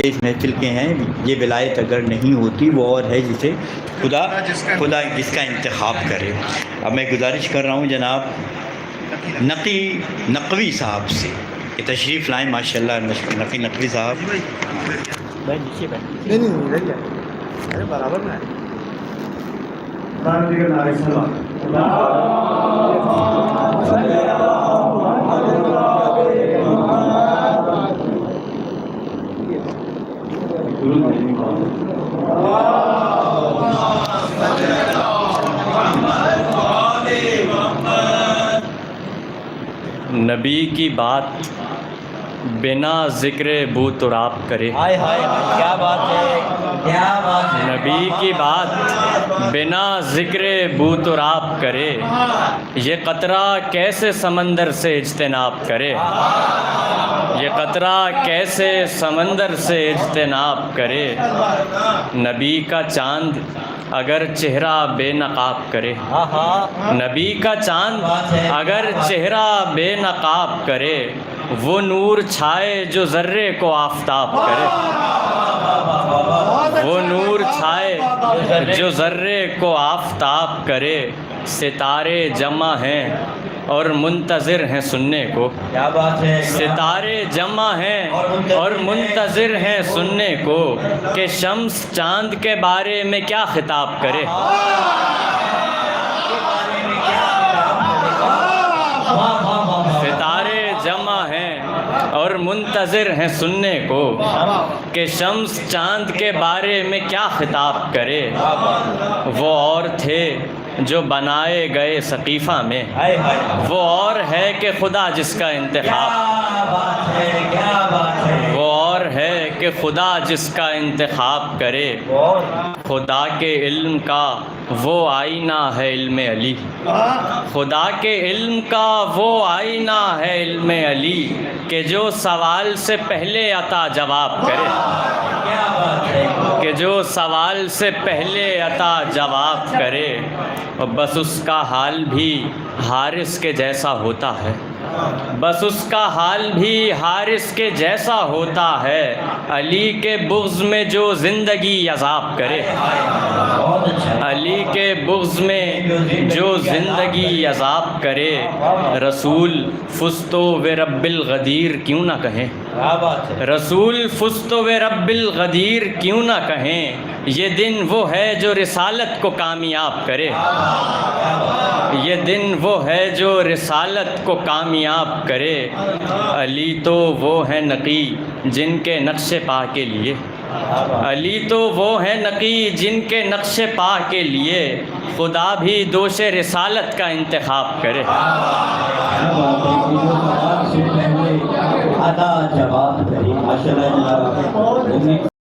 اس محفل کے ہیں، یہ ولایت اگر نہیں ہوتی وہ اور ہے جسے خدا جس کا انتخاب کرے۔ اب میں گزارش کر رہا ہوں جناب نقوی صاحب سے کہ تشریف لائیں۔ ماشاءاللہ نقوی صاحب نیچے بیٹھیں۔ نہیں ارے برابر میں نبی کی بات بنا ذکر بو تراب کرے۔ ہائے ہائے کیا بات ہے، کیا بات ہے۔ نبی کی بات بنا ذکر بو تراب کرے، یہ قطرہ کیسے سمندر سے اجتناب کرے، یہ قطرہ کیسے سمندر سے اجتناب کرے۔ نبی کا چاند اگر چہرہ بے نقاب کرے، نبی کا چاند اگر چہرہ بے نقاب کرے، وہ نور چھائے جو ذرے کو آفتاب کرے، وہ نور چھائے جو ذرے کو آفتاب کرے۔ ستارے جمع ہیں اور منتظر ہیں سننے کو، کیا بات ہے، ستارے جمع ہیں اور منتظر ہیں سننے کو، کہ شمس چاند کے بارے میں کیا خطاب کرے۔ ستارے جمع ہیں اور منتظر ہیں سننے کو، کہ شمس چاند کے بارے میں کیا خطاب کرے۔ وہ اور تھے جو بنائے گئے سقیفہ میں، وہ اور ہے کہ خدا جس کا انتخاب، وہ اور ہے کہ خدا جس کا انتخاب کرے۔ خدا کے علم کا وہ آئینہ ہے علم علی، خدا کے علم کا وہ آئینہ ہے علم علی، کہ جو سوال سے پہلے عطا جواب کرے، کہ جو سوال سے پہلے عطا جواب کرے۔ بس اس کا حال بھی حارث کے جیسا ہوتا ہے، بس اس کا حال بھی حارث کے جیسا ہوتا ہے، علی کے بغض میں جو زندگی عذاب کرے، علی کے بغض میں جو زندگی عذاب کرے۔ رسول فزت برب الغدیر کیوں نہ کہیں، رسول فزت برب الغدیر کیوں نہ کہیں، یہ دن وہ ہے جو رسالت کو کامیاب کرے، یہ دن وہ ہے جو رسالت کو کامیاب کرے۔ علی تو وہ ہیں نقی جن کے نقش پا کے لیے، علی تو وہ ہیں نقی جن کے نقش پا کے لیے، خدا بھی دوش رسالت کا انتخاب کرے۔ جواب